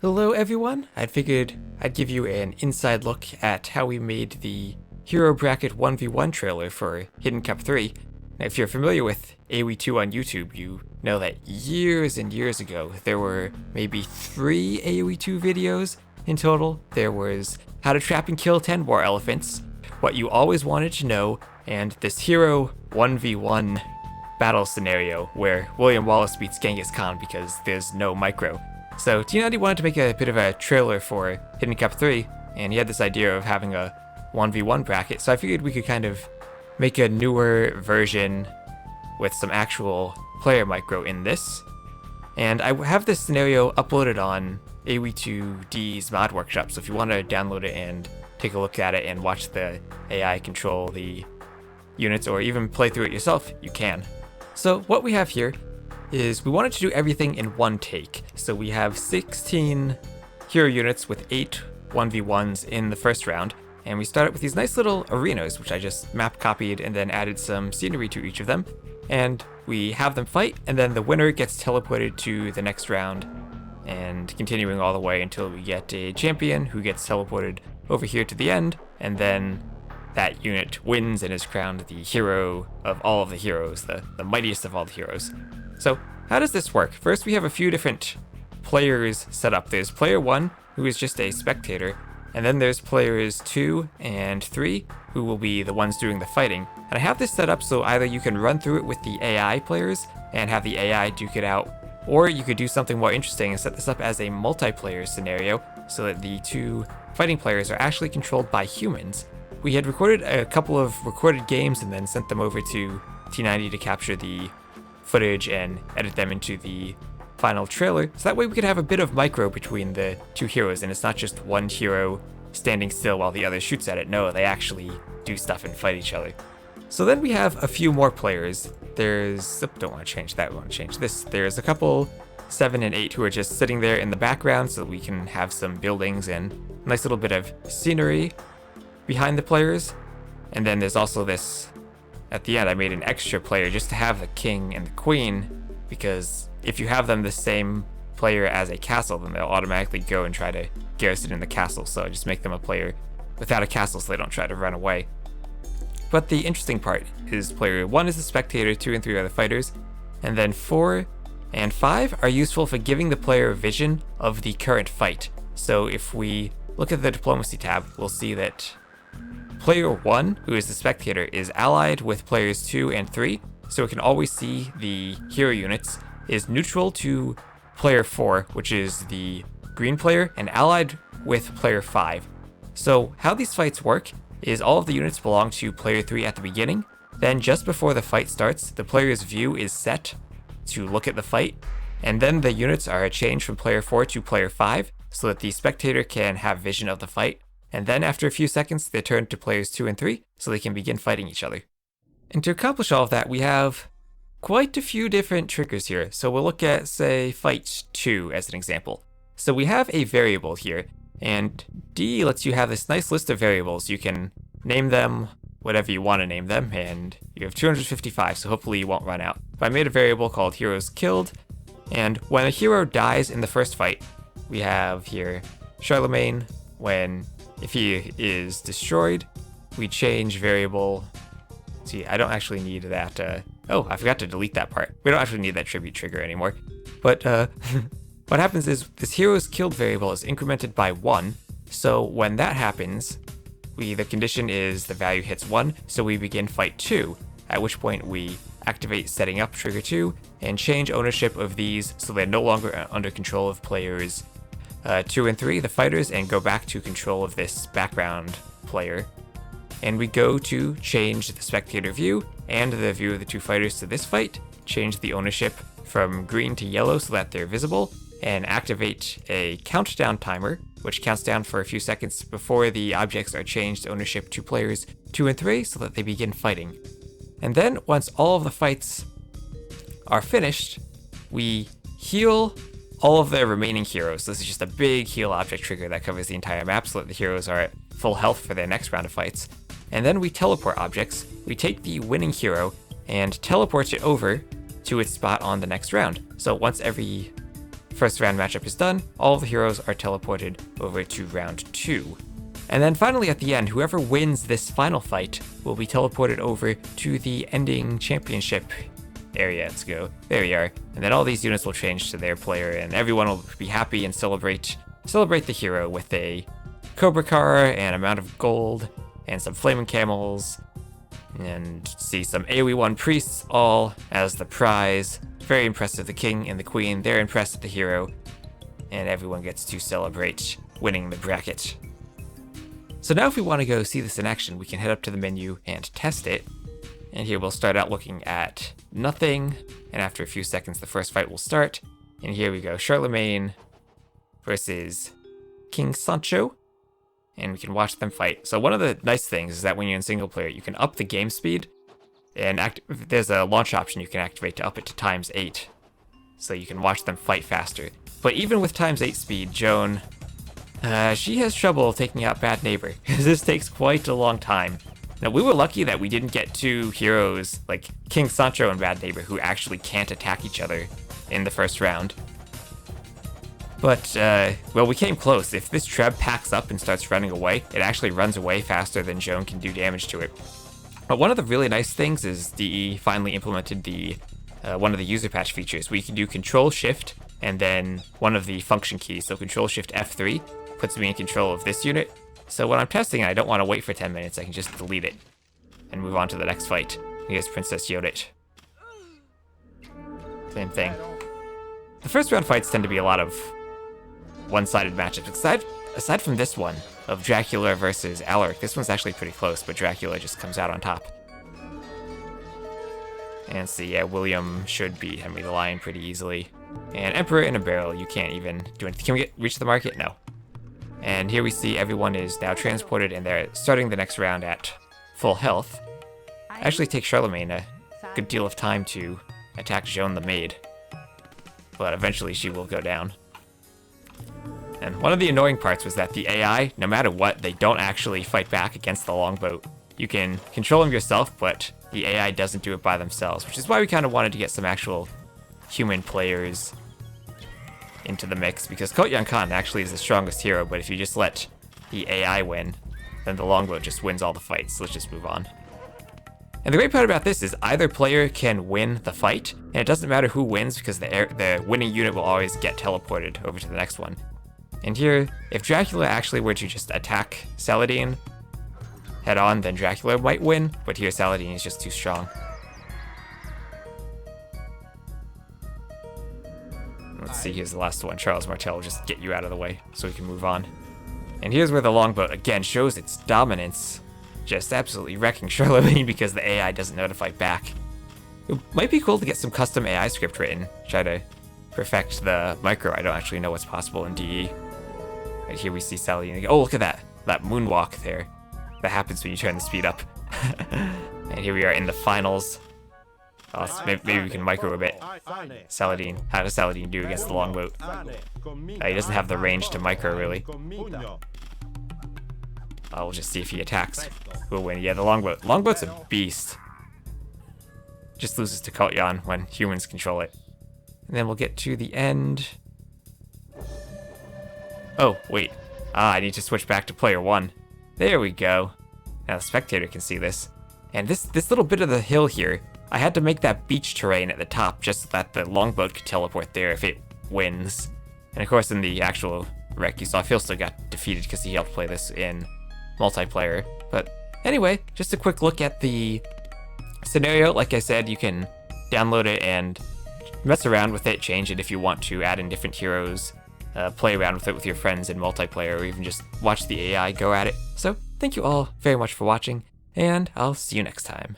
Hello everyone, I figured I'd give you an inside look at how we made the Hero Bracket 1v1 trailer for Hidden Cup 3. Now if you're familiar with Aoe2 on YouTube, you know that years and years ago there were maybe 3 Aoe2 videos in total. There was how to trap and kill 10 war elephants, what you always wanted to know, and this Hero 1v1 battle scenario where William Wallace beats Genghis Khan because there's no micro. So T90 wanted to make a bit of a trailer for Hidden Cup 3, and he had this idea of having a 1v1 bracket, so I figured we could kind of make a newer version with some actual player micro in this. And I have this scenario uploaded on Aoe2D's mod workshop, so if you want to download it and take a look at it and watch the AI control the units or even play through it yourself, you can. So what we have here is we wanted to do everything in one take. So we have 16 hero units with 8 1v1s in the first round, and we started with these nice little arenas, which I just map copied and then added some scenery to each of them. And we have them fight, and then the winner gets teleported to the next round, and continuing all the way until we get a champion who gets teleported over here to the end, and then that unit wins and is crowned the hero of all of the heroes, the mightiest of all the heroes. So how does this work? First, we have a few different players set up. There's player 1, who is just a spectator, and then there's players 2 and 3, who will be the ones doing the fighting. And I have this set up so either you can run through it with the AI players and have the AI duke it out, or you could do something more interesting and set this up as a multiplayer scenario so that the 2 fighting players are actually controlled by humans. We had recorded a couple of recorded games and then sent them over to T90 to capture the footage and edit them into the final trailer, so that way we could have a bit of micro between the 2 heroes, and it's not just one hero standing still while the other shoots at it. No, they actually do stuff and fight each other. So then we have a few more players. There's, don't want to change that, we want to change this. There's a couple 7 and 8 who are just sitting there in the background so we can have some buildings and a nice little bit of scenery behind the players. And then there's also this, at the end I made an extra player just to have the king and the queen, because if you have them the same player as a castle, then they'll automatically go and try to garrison in the castle, so I just make them a player without a castle so they don't try to run away. But the interesting part is player 1 is the spectator, 2 and 3 are the fighters, and then 4 and 5 are useful for giving the player a vision of the current fight. So if we look at the diplomacy tab, we'll see that player 1, who is the spectator, is allied with players 2 and 3, so it can always see the hero units, is neutral to player 4, which is the green player, and allied with player 5. So how these fights work is all of the units belong to player 3 at the beginning, then just before the fight starts, the player's view is set to look at the fight, and then the units are changed from player 4 to player 5, so that the spectator can have vision of the fight. And then after a few seconds, they turn to players 2 and 3, so they can begin fighting each other. And to accomplish all of that, we have quite a few different triggers here. So we'll look at, say, fight 2 as an example. So we have a variable here, and D lets you have this nice list of variables. You can name them whatever you want to name them, and you have 255, so hopefully you won't run out. But I made a variable called heroes killed, and when a hero dies in the first fight, we have here Charlemagne. If he is destroyed, we change variable. See, I don't actually need that. Oh, I forgot to delete that part. We don't actually need that tribute trigger anymore. But what happens is this heroes killed variable is incremented by 1. So when that happens, the condition is the value hits 1, so we begin fight 2, at which point we activate setting up trigger 2 and change ownership of these so they're no longer under control of players 2 and 3, the fighters, and go back to control of this background player. And we go to change the spectator view and the view of the 2 fighters to this fight, change the ownership from green to yellow so that they're visible, and activate a countdown timer, which counts down for a few seconds before the objects are changed ownership to players 2 and 3 so that they begin fighting. And then once all of the fights are finished, we heal all of the remaining heroes. This is just a big heal object trigger that covers the entire map so that the heroes are at full health for their next round of fights. And then we teleport objects. We take the winning hero and teleport it over to its spot on the next round. So once every first round matchup is done, all of the heroes are teleported over to round 2. And then finally at the end, whoever wins this final fight will be teleported over to the ending championship area. Let's go. There we are. And then all these units will change to their player, and everyone will be happy and celebrate the hero with a Cobra car and amount of gold and some flaming camels, and see some Aoe1 priests all as the prize. Very impressive. The king and the queen, they're impressed with the hero, and everyone gets to celebrate winning the bracket. So now if we want to go see this in action, we can head up to the menu and test it. And here we'll start out looking at nothing, and after a few seconds the first fight will start. And here we go, Charlemagne versus King Sancho, and we can watch them fight. So one of the nice things is that when you're in single player, you can up the game speed, and there's a launch option you can activate to up it to ×8, so you can watch them fight faster. But even with ×8 speed, Joan, she has trouble taking out Bad Neighbor. This takes quite a long time. Now, we were lucky that we didn't get two heroes like King Sancho and Bad Neighbor who actually can't attack each other in the first round. But, well, we came close. If this Treb packs up and starts running away, it actually runs away faster than Joan can do damage to it. But one of the really nice things is DE finally implemented the one of the user patch features where you can do Control-Shift and then one of the function keys. So Control-Shift F3 puts me in control of this unit. So when I'm testing and I don't want to wait for 10 minutes, I can just delete it and move on to the next fight. Here's Princess Yodit. Same thing. The first round fights tend to be a lot of one-sided matchups. Aside from this one, of Dracula versus Alaric, this one's actually pretty close, but Dracula just comes out on top. And see, yeah, William should beat Henry the Lion pretty easily. And Emperor in a Barrel, you can't even do anything. Can we reach the market? No. And here we see everyone is now transported, and they're starting the next round at full health. Actually takes Charlemagne a good deal of time to attack Joan the Maid, but eventually she will go down. And one of the annoying parts was that the AI, no matter what, they don't actually fight back against the longboat. You can control them yourself, but the AI doesn't do it by themselves, which is why we kind of wanted to get some actual human players into the mix, because Kotyan Khan actually is the strongest hero, but if you just let the AI win, then the longboat just wins all the fights. So let's just move on. And the great part about this is either player can win the fight, and it doesn't matter who wins because the winning unit will always get teleported over to the next one. And here, if Dracula actually were to just attack Saladin head on, then Dracula might win, but here Saladin is just too strong. Let's see, here's the last one. Charles Martel will just get you out of the way so we can move on. And here's where the longboat again shows its dominance, just absolutely wrecking Charlemagne because the AI doesn't know to fight back. It might be cool to get some custom AI script written, try to perfect the micro. I don't actually know what's possible in DE. Right here we see Saladin. Oh, look at that moonwalk there. That happens when you turn the speed up. And here we are in the finals. Oh, maybe we can micro a bit. Saladin. How does Saladin do against the longboat? He doesn't have the range to micro, really. We'll just see if he attacks. Who'll win? Yeah, the longboat. Longboat's a beast. Just loses to Kotyan when humans control it. And then we'll get to the end. Oh, wait. I need to switch back to player 1. There we go. Now the spectator can see this. And this little bit of the hill here, I had to make that beach terrain at the top just so that the longboat could teleport there if it wins. And of course in the actual wreck you saw, Phil still got defeated because he helped play this in multiplayer. But anyway, just a quick look at the scenario. Like I said, you can download it and mess around with it, change it if you want to, add in different heroes, play around with it with your friends in multiplayer, or even just watch the AI go at it. So thank you all very much for watching, and I'll see you next time.